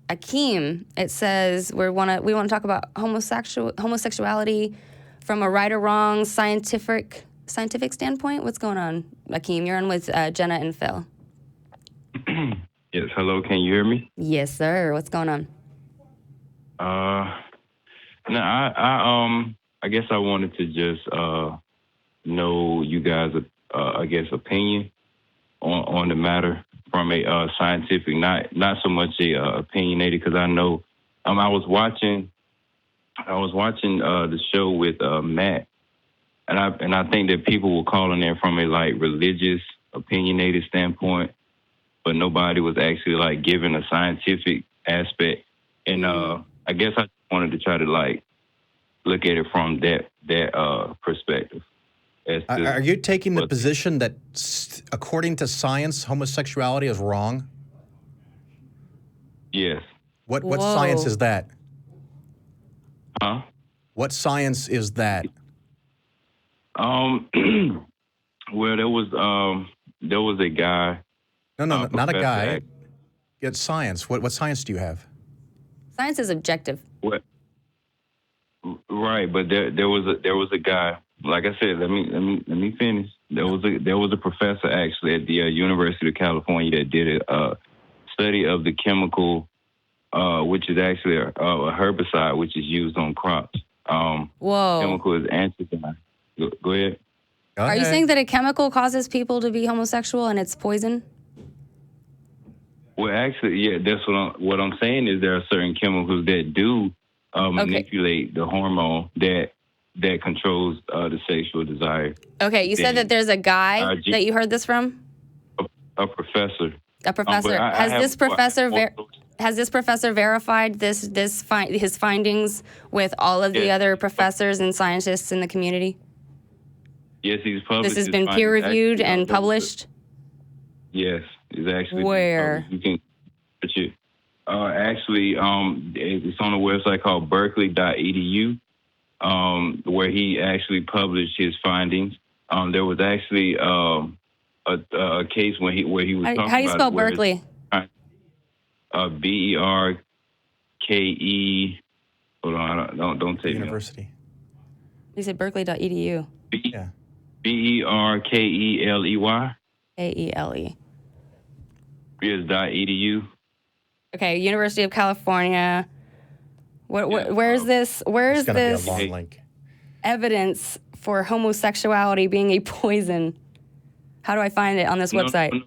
Akeem, it says we want to talk about homosexuality from a right or wrong scientific standpoint. What's going on, Akeem? You're on with Jenna and Phil. Yes, hello. Can you hear me? Yes, sir. What's going on? I guess I wanted to just know you guys' opinion on the matter from a scientific, not so much a opinionated, because I know I was watching the show with Matt, and I think that people were calling there from a religious, opinionated standpoint, but nobody was actually giving a scientific aspect, and I guess I wanted to try to look at it from that perspective. Are you taking the position that, according to science, homosexuality is wrong? Yes. What science is that? Huh? What science is that? Well, there was a guy. No, not a guy. It's science. What science do you have? Science is objective. What? Right, but there was a guy. Like I said, let me finish. There was a professor actually at the University of California that did a study of the chemical, which is actually a herbicide which is used on crops. Whoa. Chemical is anthraquinone. Go ahead. Are you saying that a chemical causes people to be homosexual and it's poison? Well, actually, yeah, that's what I'm saying is there are certain chemicals that do manipulate the hormone that controls the sexual desire. Okay, you said that there's a guy that you heard this from? A professor. A professor. Has this professor verified his findings with all of the other professors and scientists in the community? Yes, he's published. This has been peer-reviewed and published? Yes, it's actually. Where? You can search it. Actually, it's on a website called Berkeley.edu, where he actually published his findings. There was actually a case where he was talking about. How do you spell Berkeley? Berke. Hold on, don't take University. You said Berkeley.edu. Yeah. Berkeley. AELE. Yes, .edu. Okay, University of California. Where's this long link. evidence for homosexuality being a poison? How do I find it on this website?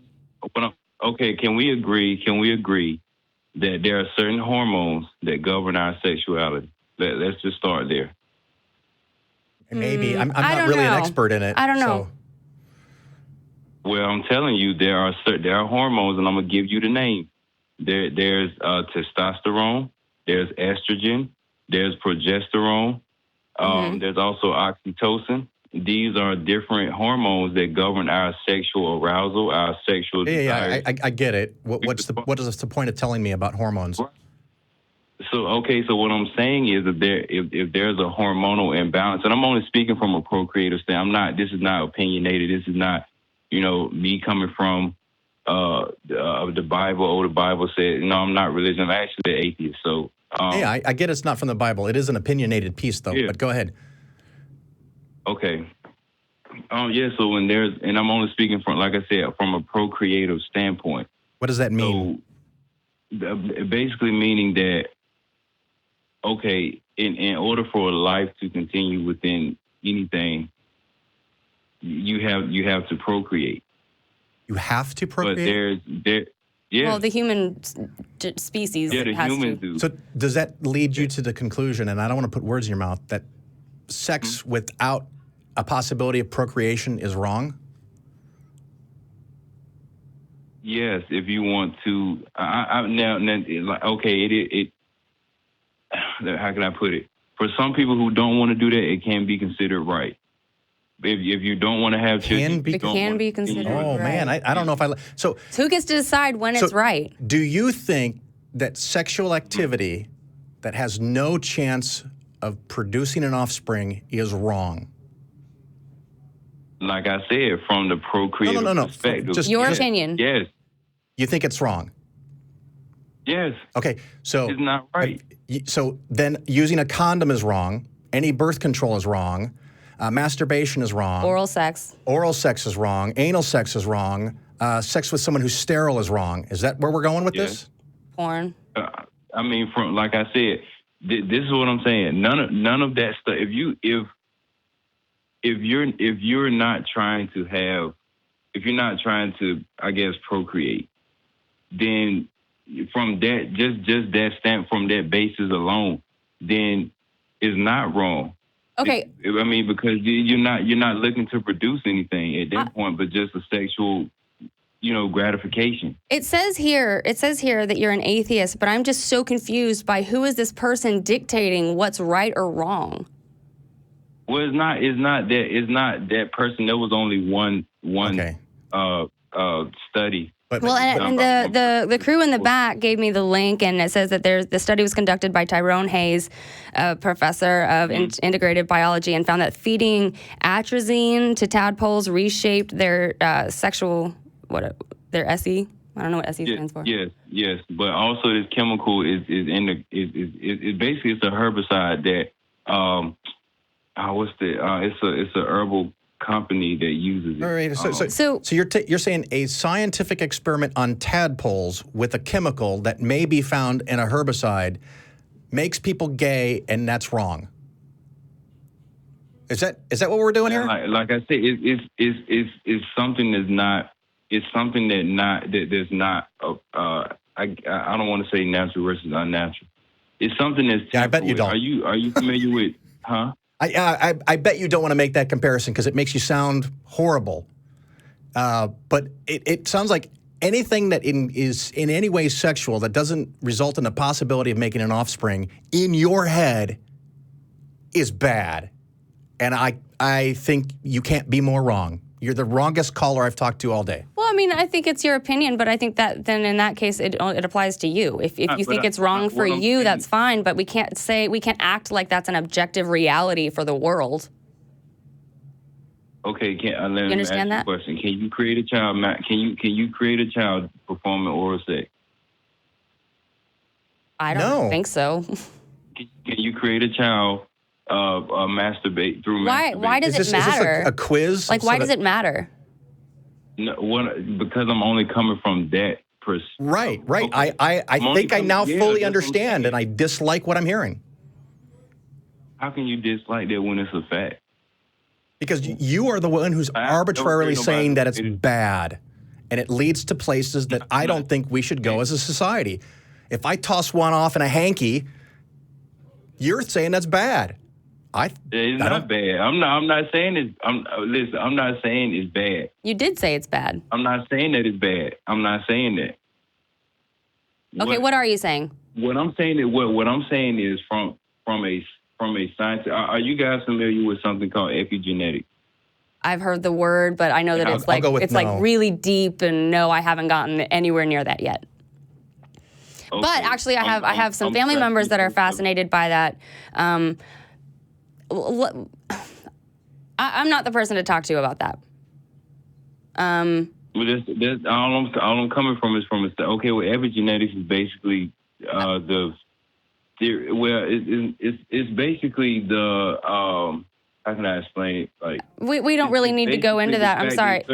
Okay, can we agree that there are certain hormones that govern our sexuality? Let's just start there. Maybe. I'm not really an expert in it. I don't know. So. Well, I'm telling you, there are hormones, and I'm gonna give you the name. There's testosterone, there's estrogen, there's progesterone, there's also oxytocin. These are different hormones that govern our sexual arousal, our sexual desires. Yeah, I get it. What is the point of telling me about hormones? So what I'm saying is that if there's a hormonal imbalance, and I'm only speaking from a procreative standpoint. This is not opinionated. This is not, me coming from the Bible. Oh, the Bible said, no, I'm not religious. I'm actually an atheist. So I get it's not from the Bible. It is an opinionated piece, though. Yeah. But go ahead. Okay. So when and I'm only speaking from, like I said, from a procreative standpoint. What does that mean? So basically meaning that, okay, in order for life to continue within anything, you have to procreate. You have to procreate? But yeah. Well, the human species has humans to. do. So does that lead you to the conclusion, and I don't want to put words in your mouth, that sex without a possibility of procreation is wrong? Yes, if you want to. It how can I put it? For some people who don't want to do that, it can be considered right. If you don't want to have children, it can be considered right. Oh, man, I don't know if So who gets to decide when it's right? Do you think that sexual activity that has no chance of producing an offspring is wrong? Like I said, from the procreative perspective. Just your opinion. Yes. You think it's wrong? Yes. Okay, so It's not right. So then using a condom is wrong. Any birth control is wrong. Masturbation is wrong. Oral sex. Oral sex is wrong. Anal sex is wrong. Sex with someone who's sterile is wrong. Is that where we're going with this? Porn. I mean, from like I said, this is what I'm saying. None of that stuff. If you're not trying to, I guess, procreate, then from that, just that from that basis alone, then it's not wrong. Okay. I mean, because you're not looking to produce anything at that point, but just a sexual, gratification. It says here that you're an atheist, but I'm just so confused by who is this person dictating what's right or wrong. Well, it's not that person. There was only one study. Well, and the crew in the back gave me the link, and it says that the study was conducted by Tyrone Hayes, a professor of integrated biology, and found that feeding atrazine to tadpoles reshaped their their SE. I don't know what SE stands for. Yes, but also this chemical is basically it's a herbicide that it's a herbal company that uses it. All right. So you're saying a scientific experiment on tadpoles with a chemical that may be found in a herbicide makes people gay, and that's wrong. Is that what we're doing here? Like I said, it's something that's not. It's something that's not. I don't want to say natural versus unnatural. It's something that's. Yeah, I bet you don't. Are you familiar with? Huh? I bet you don't want to make that comparison because it makes you sound horrible. But it sounds like anything that is in any way sexual that doesn't result in the possibility of making an offspring in your head is bad. And I think you can't be more wrong. You're the wrongest caller I've talked to all day. Well, I mean, I think it's your opinion, but I think that then in that case it applies to you. If you think it's wrong for you, that's fine. But we can't act like that's an objective reality for the world. Okay, let me understand ask that? you a question. Can you create a child? Can you create a child performing oral sex? I don't think so. Can you create a child masturbate through masturbation? Why does it matter? Is this a quiz? Like, why does it matter? No, because I'm only coming from that perspective. Right. Okay. I think I now fully understand, and I dislike what I'm hearing. How can you dislike that when it's a fact? Because you are the one who's arbitrarily saying that it's bad, and it leads to places that I don't think we should go as a society. If I toss one off in a hanky, you're saying that's bad. It's not bad. I'm not saying it's. Listen, I'm not saying it's bad. You did say it's bad. I'm not saying that it's bad. I'm not saying that. Okay, what are you saying? What I'm saying is from a science. Are you guys familiar with something called epigenetics? I've heard the word, but I know that it's like really deep, and no, I haven't gotten anywhere near that yet. Okay. But actually, I have some family members that are fascinated by that. I'm not the person to talk to about that. Well, all I'm coming from is okay. Well, epigenetics is basically the theory. Well, it's basically the how can I explain it? Like we don't really need to go into that. I'm sorry.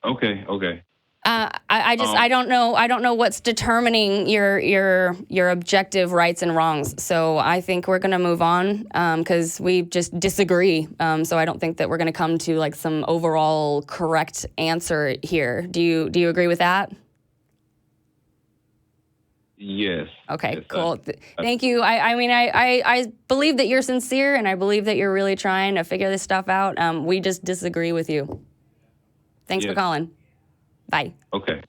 Okay. I don't know what's determining your objective rights and wrongs. So I think we're gonna move on because we just disagree. So I don't think that we're gonna come to like some overall correct answer here. Do you agree with that? Yes. Okay. Yes, cool. Thank you. I believe that you're sincere, and I believe that you're really trying to figure this stuff out. We just disagree with you. Thanks for calling. Bye. Okay.